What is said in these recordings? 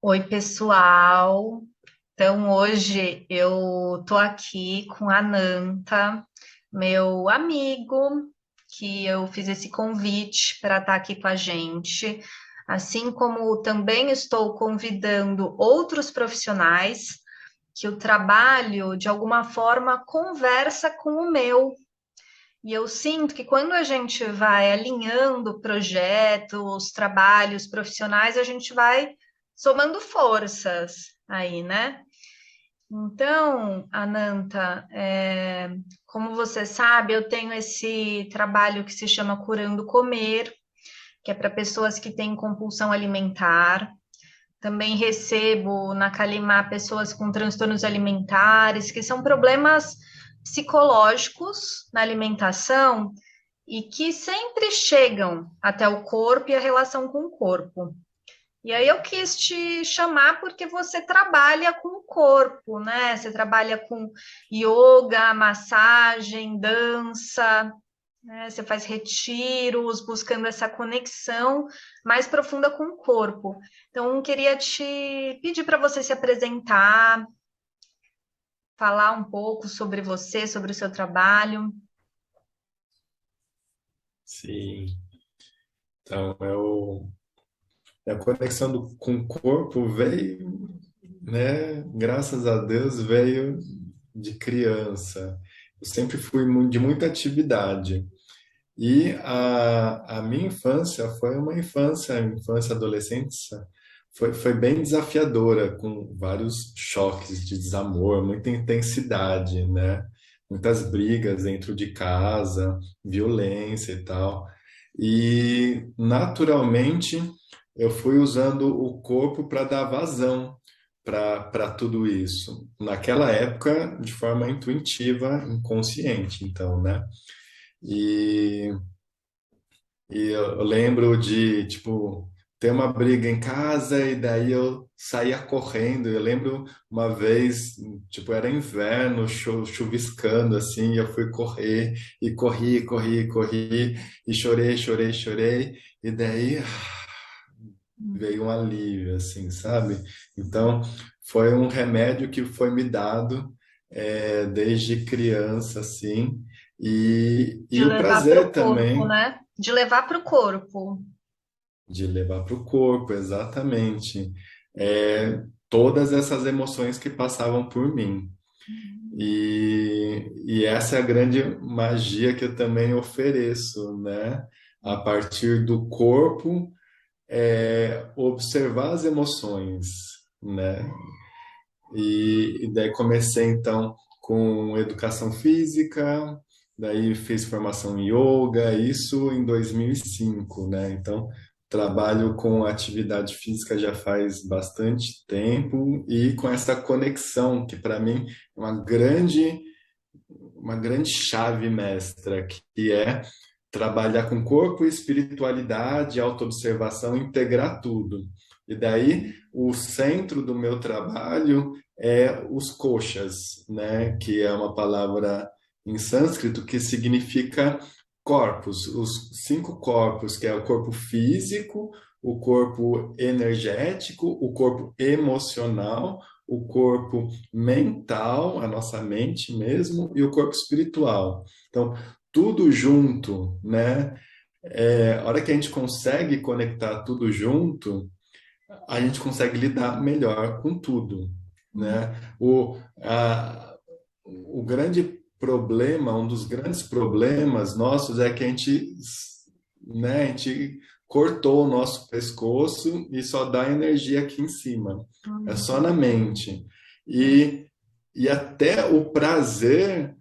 Oi, pessoal. Então, hoje eu tô aqui com a Nanta, meu amigo, que eu fiz esse convite para estar aqui com a gente, assim como também estou convidando outros profissionais que o trabalho, de alguma forma, conversa com o meu. E eu sinto que quando a gente vai alinhando projetos, trabalhos profissionais, a gente vai somando forças aí, né? Então, Ananta, como você sabe, eu tenho esse trabalho que se chama Curando Comer, que é para pessoas que têm compulsão alimentar. Também recebo na Calimar pessoas com transtornos alimentares, que são problemas psicológicos na alimentação e que sempre chegam até o corpo e a relação com o corpo. E aí eu quis te chamar porque você trabalha com o corpo, né? Você trabalha com yoga, massagem, dança, né? Você faz retiros, buscando essa conexão mais profunda com o corpo. Então, queria te pedir para você se apresentar, falar um pouco sobre você, sobre o seu trabalho. Sim, então a conexão com o corpo veio, né? Graças a Deus veio de criança. Eu sempre fui de muita atividade. E a minha infância foi uma infância, adolescência, foi bem desafiadora, com vários choques de desamor, muita intensidade, né? Muitas brigas dentro de casa, violência e tal. E naturalmente eu fui usando o corpo para dar vazão para tudo isso. Naquela época, de forma intuitiva, inconsciente, então, né? E eu lembro de, tipo, ter uma briga em casa e daí eu saía correndo. Eu lembro uma vez, tipo, era inverno, chuviscando assim, e eu fui correr e corri e chorei. E daí veio um alívio, assim, sabe? Então, foi um remédio que foi me dado desde criança, assim, De e o levar para o prazer corpo, também né? De levar para o corpo. de levar para o corpo, exatamente. Todas essas emoções que passavam por mim. E essa é a grande magia que eu também ofereço, né? A partir do corpo, observar as emoções, né? E daí comecei então com educação física, daí fiz formação em yoga, isso em 2005, né? Então trabalho com atividade física já faz bastante tempo e com essa conexão que para mim é uma grande chave mestra, que é trabalhar com corpo, espiritualidade, autoobservação, integrar tudo. E daí o centro do meu trabalho é os koshas, né, que é uma palavra em sânscrito que significa corpos, os 5 corpos, que é o corpo físico, o corpo energético, o corpo emocional, o corpo mental, a nossa mente mesmo, e o corpo espiritual. Então, tudo junto, né? A hora que a gente consegue conectar tudo junto, a gente consegue lidar melhor com tudo, né? O grande problema, um dos grandes problemas nossos é que a gente cortou o nosso pescoço e só dá energia aqui em cima. É só na mente. E, e até o prazer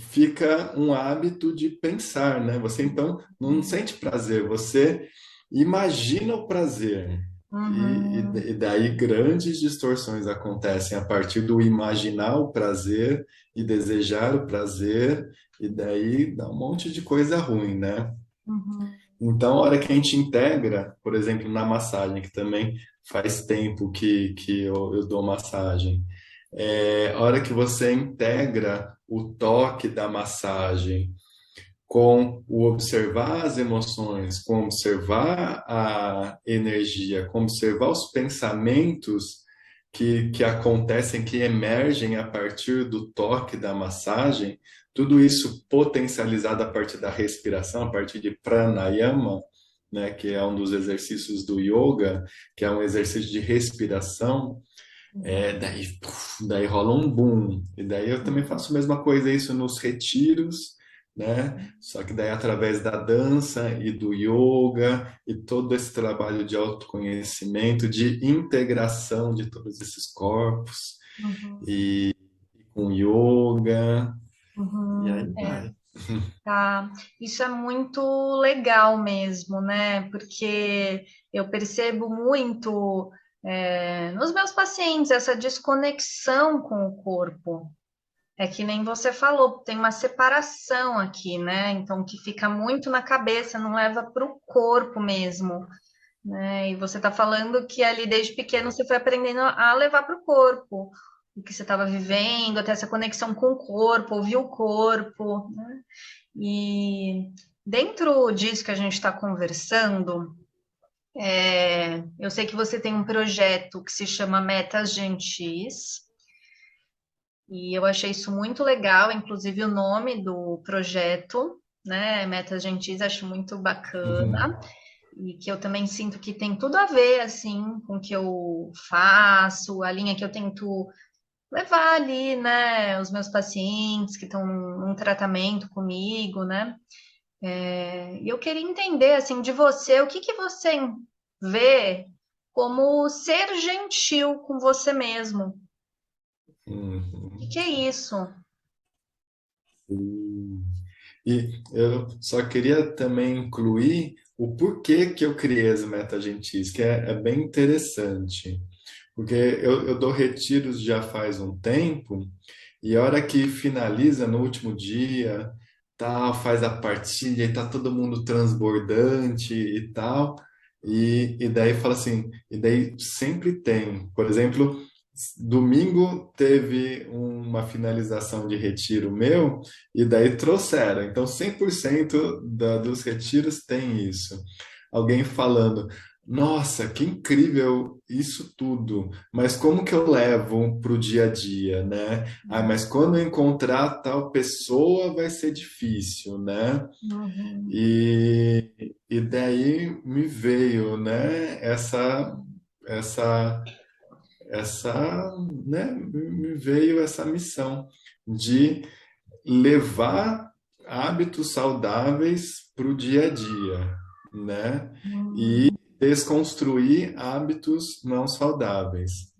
fica um hábito de pensar, né? Você então não sente prazer, você imagina o prazer. E Uhum. daí grandes distorções acontecem a partir do imaginar o prazer e desejar o prazer, e daí dá um monte de coisa ruim, né? Uhum. Então, a hora que a gente integra, por exemplo, na massagem, que também faz tempo que eu dou massagem, a hora que você integra o toque da massagem com o observar as emoções, com observar a energia, com observar os pensamentos que acontecem, que emergem a partir do toque da massagem, tudo isso potencializado a partir da respiração, a partir de pranayama, né, que é um dos exercícios do yoga, que é um exercício de respiração. Daí rola um boom. E daí eu também faço a mesma coisa, isso nos retiros, né? Só que daí através da dança e do yoga e todo esse trabalho de autoconhecimento, de integração de todos esses corpos Uhum, e com yoga, e aí uhum, vai. tá. Isso é muito legal mesmo, né? Porque eu percebo muito, nos meus pacientes essa desconexão com o corpo. É que nem você falou, tem uma separação aqui, né? Então, que fica muito na cabeça, não leva para o corpo mesmo, né? E você está falando que ali desde pequeno você foi aprendendo a levar para o corpo o que você estava vivendo, até essa conexão com o corpo, ouvir o corpo, né? E dentro disso que a gente está conversando, eu sei que você tem um projeto que se chama Metas Gentis, e eu achei isso muito legal, inclusive o nome do projeto, né? Metas Gentis, acho muito bacana. E que eu também sinto que tem tudo a ver, assim, com o que eu faço, a linha que eu tento levar ali, né? Os meus pacientes que estão num tratamento comigo, né? E eu queria entender, assim, de você, o que que você vê como ser gentil com você mesmo? O que Uhum. que é isso? Sim. E eu só queria também incluir o porquê que eu criei as metas gentis, que é bem interessante. Porque eu dou retiros já faz um tempo, e a hora que finaliza no último dia, tal, faz a partilha e tá todo mundo transbordante e tal, e daí fala assim, e daí sempre tem, por exemplo, domingo teve uma finalização de retiro meu, e daí trouxeram, então 100% dos retiros tem isso. Alguém falando, nossa, que incrível isso tudo, mas como que eu levo para o dia a dia, né? Ah, mas quando eu encontrar tal pessoa vai ser difícil, né? Uhum, E daí me veio, né? Essa, essa, né? Me veio essa missão de levar hábitos saudáveis para o dia a dia, né? E uhum, desconstruir hábitos não saudáveis.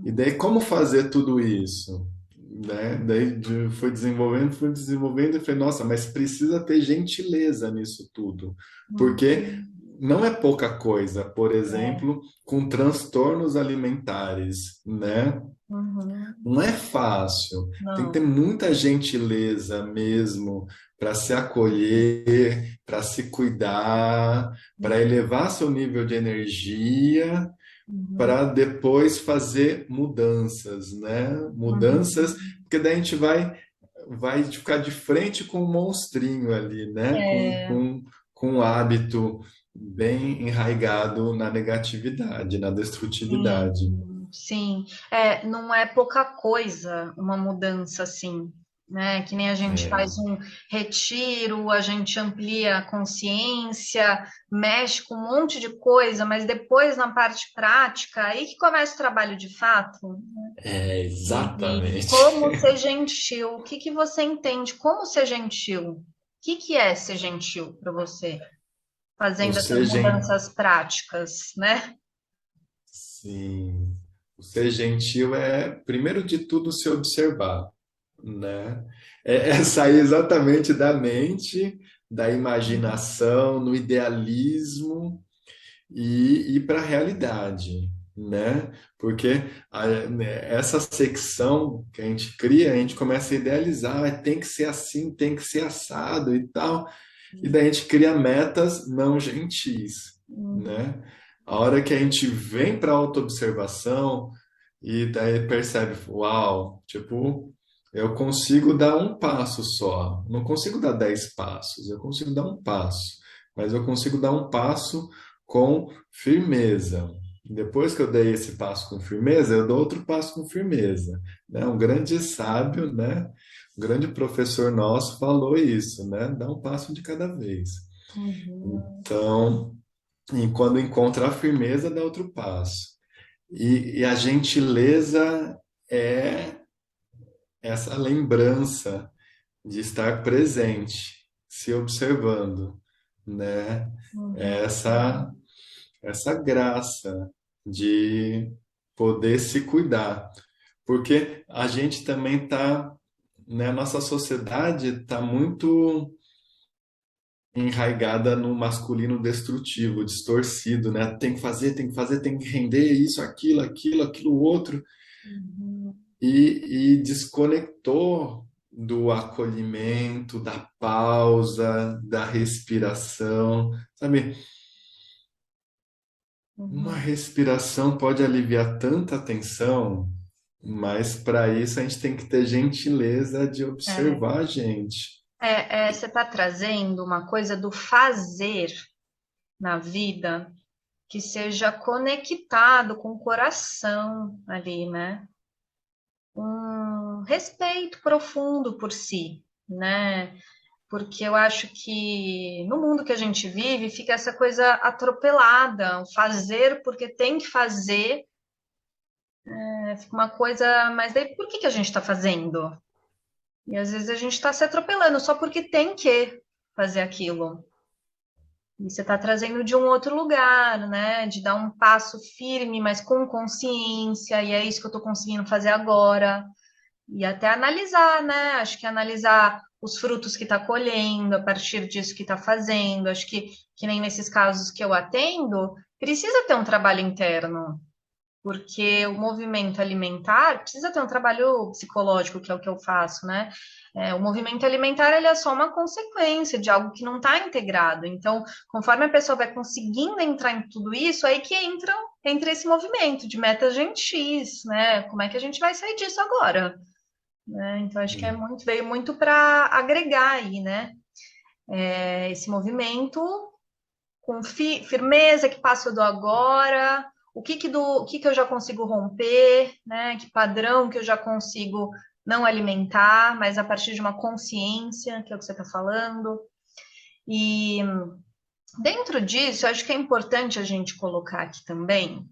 E uhum, daí, como fazer tudo isso? Né? Daí fui desenvolvendo e falei, nossa, mas precisa ter gentileza nisso tudo, porque uhum. não é pouca coisa, por É, exemplo, com transtornos alimentares, né? uhum, Não é fácil, tem que ter não. muita gentileza mesmo para se acolher, para se cuidar, para elevar seu nível de energia, Uhum, para depois fazer mudanças, né? Mudanças, uhum. porque daí a gente vai ficar de frente com o monstrinho ali, né? É, Com um hábito bem enraizado na negatividade, na destrutividade. sim, sim. Não é pouca coisa uma mudança assim, né? Que nem a gente faz um retiro, a gente amplia a consciência, mexe com um monte de coisa, mas depois na parte prática, aí que começa o trabalho de fato. E Exatamente. como ser gentil? O que que você entende? Como ser gentil? O que que é ser gentil para você? Ou Fazendo essas seja, mudanças práticas, né? sim, o ser gentil é, primeiro de tudo, se observar, né? É sair exatamente da mente, da imaginação, no idealismo e ir para a realidade, né? Porque né, essa secção que a gente cria, a gente começa a idealizar, "Ah, tem que ser assim, tem que ser assado e tal, e daí a gente cria metas não gentis, Uhum, né? A hora que a gente vem para a autoobservação e daí percebe, uau, tipo, eu consigo dar um passo só. Não consigo dar 10 passos, eu consigo dar um passo. Mas eu consigo dar um passo com firmeza. Depois que eu dei esse passo com firmeza, eu dou outro passo com firmeza, né? Um grande sábio, né? Um grande professor nosso falou isso, né? Dá um passo de cada vez. Uhum. Então, e quando encontra a firmeza, dá outro passo. E a gentileza é essa lembrança de estar presente, se observando, né? Uhum. Essa graça de poder se cuidar, porque a gente também está, né? A nossa sociedade está muito enraigada no masculino destrutivo, distorcido, né? Tem que fazer, tem que fazer, tem que render isso, aquilo outro, Uhum. e desconectou do acolhimento, da pausa, da respiração, sabe? Uma Uhum. respiração pode aliviar tanta tensão, mas para isso a gente tem que ter gentileza de É, observar a gente. você está trazendo uma coisa do fazer na vida que seja conectado com o coração ali, né? Um respeito profundo por si, né? Porque eu acho que no mundo que a gente vive fica essa coisa atropelada, o fazer porque tem que fazer, fica uma coisa, mas daí por que que a gente está fazendo? E às vezes a gente está se atropelando só porque tem que fazer aquilo. E você está trazendo de um outro lugar, né? De dar um passo firme, mas com consciência, e é isso que eu estou conseguindo fazer agora. E até analisar, né? Acho que analisar os frutos que está colhendo a partir disso que está fazendo. Acho que nem nesses casos que eu atendo, precisa ter um trabalho interno, porque o movimento alimentar precisa ter um trabalho psicológico, que é o que eu faço, né? O movimento alimentar ele é só uma consequência de algo que não está integrado. Então, conforme a pessoa vai conseguindo entrar em tudo isso, aí que entra esse movimento de metas gentis, né? Como é que a gente vai sair disso agora? Né? Então, acho que veio muito para agregar aí, né? Esse movimento com firmeza, que passo eu dou agora, o que que eu já consigo romper, né? Que padrão que eu já consigo não alimentar, mas a partir de uma consciência, que é o que você está falando. E dentro disso, eu acho que é importante a gente colocar aqui também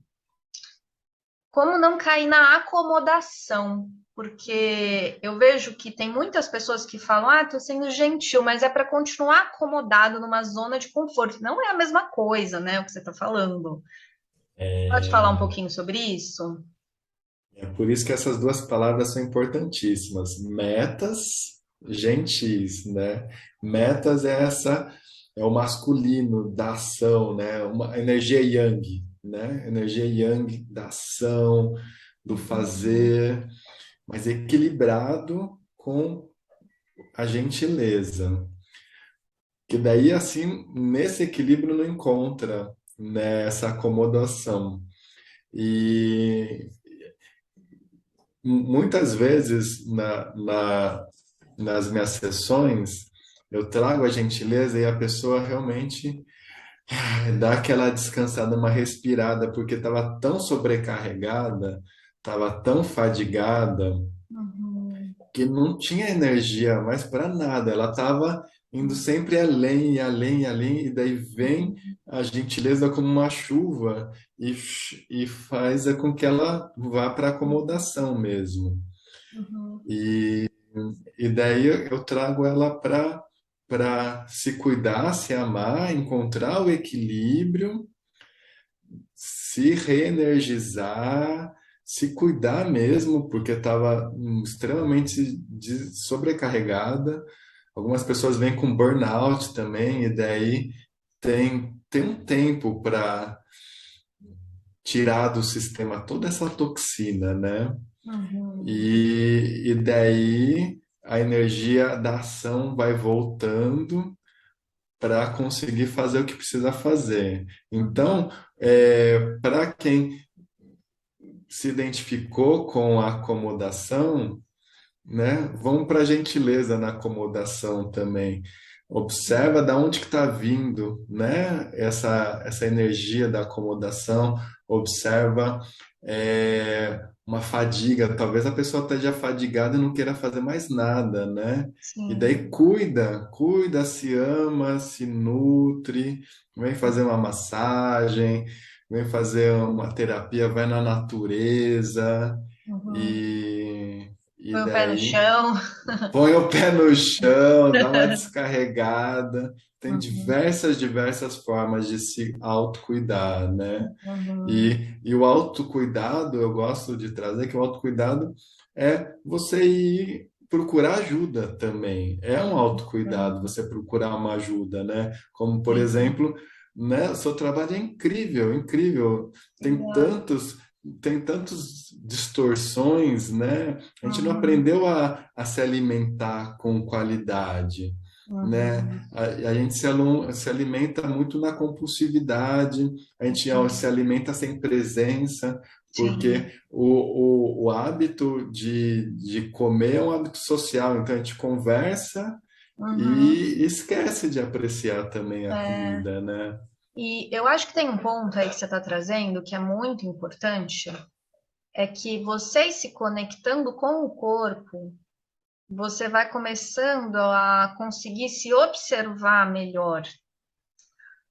como não cair na acomodação, porque eu vejo que tem muitas pessoas que falam, ah, tô sendo gentil, mas é para continuar acomodado numa zona de conforto. Não é a mesma coisa, né, o que você está falando. Pode falar um pouquinho sobre isso? É por isso que essas duas palavras são importantíssimas. Metas gentis, né? Metas é o masculino da ação, né? Uma energia yang, né? Energia yang da ação, do Uhum, fazer, mas equilibrado com a gentileza. Que daí assim, nesse equilíbrio não encontra, né, essa acomodação. E muitas vezes nas minhas sessões eu trago a gentileza e a pessoa realmente dá aquela descansada, uma respirada, porque estava tão sobrecarregada, estava tão fadigada, uhum, que não tinha energia mais para nada. Ela estava indo sempre além, além, além, e daí vem uhum, a gentileza como uma chuva e faz com que ela vá para acomodação mesmo. uhum, E, e daí eu trago ela para se cuidar, se amar, encontrar o equilíbrio, se reenergizar, se cuidar mesmo, porque estava extremamente sobrecarregada. Algumas pessoas vêm com burnout também, e daí tem um tempo para tirar do sistema toda essa toxina, né? uhum, E daí a energia da ação vai voltando para conseguir fazer o que precisa fazer. uhum, Então, para quem se identificou com a acomodação, né? Vamos para a gentileza na acomodação também. Observa da onde que está vindo, né? Essa energia da acomodação. Observa uma fadiga. Talvez a pessoa esteja fadigada e não queira fazer mais nada, né? E daí Sim. cuida, se ama, se nutre, vem fazer uma massagem, vem fazer uma terapia, vai na natureza Uhum. e Põe o pé no daí chão. põe o pé no chão, dá uma descarregada. Tem Uhum. diversas formas de se autocuidar, né? Uhum. E o autocuidado, eu gosto de trazer que o autocuidado é você ir procurar ajuda também. É um autocuidado Uhum. você procurar uma ajuda, né? Como, por Sim. exemplo, né? O seu trabalho é incrível, incrível. Tem Obrigada. tantos, tem tantas distorções, né? A gente não Uhum. aprendeu a se alimentar com qualidade, né? Uhum. A gente se alimenta muito na compulsividade, a gente se Uhum. alimenta sem presença, Sim. porque o hábito de comer é um hábito social, então a gente conversa Uhum. e esquece de apreciar também a É. comida, né? E eu acho que tem um ponto aí que você está trazendo que é muito importante, é que vocês se conectando com o corpo, você vai começando a conseguir se observar melhor.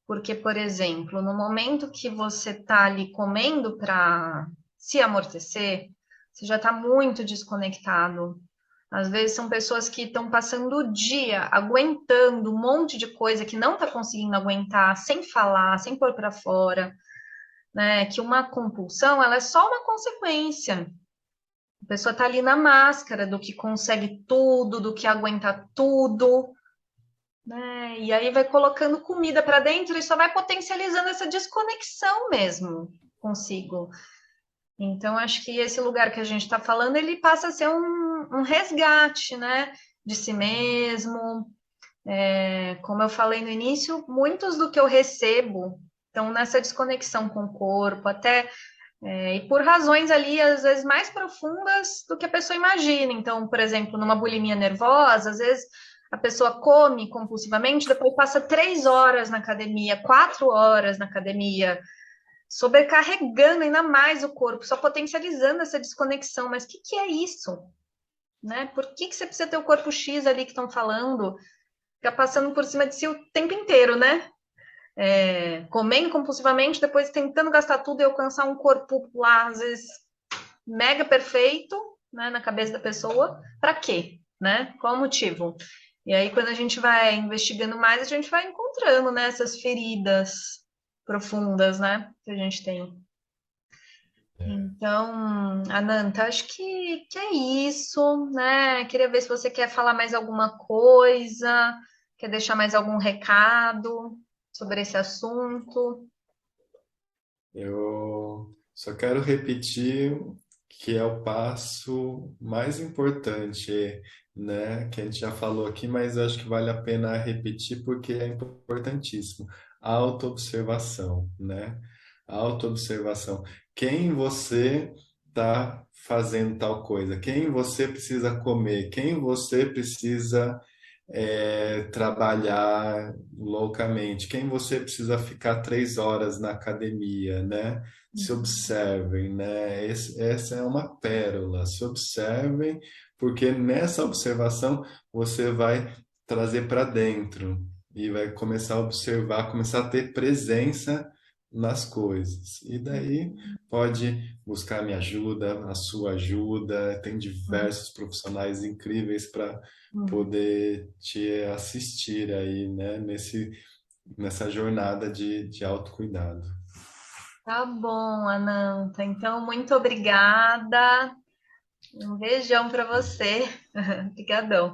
Porque, por exemplo, no momento que você está ali comendo para se amortecer, você já está muito desconectado. Às vezes são pessoas que estão passando o dia aguentando um monte de coisa que não está conseguindo aguentar, sem falar, sem pôr para fora, né? Que uma compulsão, ela é só uma consequência. A pessoa está ali na máscara do que consegue tudo, do que aguenta tudo, né? E aí vai colocando comida para dentro e só vai potencializando essa desconexão mesmo consigo. Então, acho que esse lugar que a gente está falando, ele passa a ser um resgate, né? De si mesmo. Como eu falei no início, muitos do que eu recebo estão nessa desconexão com o corpo, até e por razões ali, às vezes, mais profundas do que a pessoa imagina. Então, por exemplo, numa bulimia nervosa, às vezes a pessoa come compulsivamente, depois passa 3 horas na academia, 4 horas na academia, sobrecarregando ainda mais o corpo, só potencializando essa desconexão. Mas o que é isso? Né? Por que você precisa ter o corpo X ali que estão falando? Fica passando por cima de si o tempo inteiro, né? Comendo compulsivamente, depois tentando gastar tudo e alcançar um corpo lá, às vezes mega perfeito, né, na cabeça da pessoa, para quê, né? Qual o motivo? E aí, quando a gente vai investigando mais, a gente vai encontrando, né, essas feridas profundas, né, que a gente tem. Então, Ananta, acho que é isso, né? Queria ver se você quer falar mais alguma coisa, quer deixar mais algum recado sobre esse assunto. Eu só quero repetir que é o passo mais importante, né? Que a gente já falou aqui, mas eu acho que vale a pena repetir porque é importantíssimo. Autoobservação, né? Autoobservação. Quem você está fazendo tal coisa? Quem você precisa comer? Quem você precisa trabalhar loucamente, quem você precisa ficar 3 horas na academia, né? Se observem, né? Essa é uma pérola. Se observem, porque nessa observação você vai trazer para dentro e vai começar a observar, começar a ter presença nas coisas. E daí pode buscar minha ajuda, a sua ajuda. Tem diversos profissionais incríveis para poder te assistir aí, né, nessa jornada de autocuidado. Tá bom, Ananta. Então, muito obrigada. Um beijão para você. Obrigadão.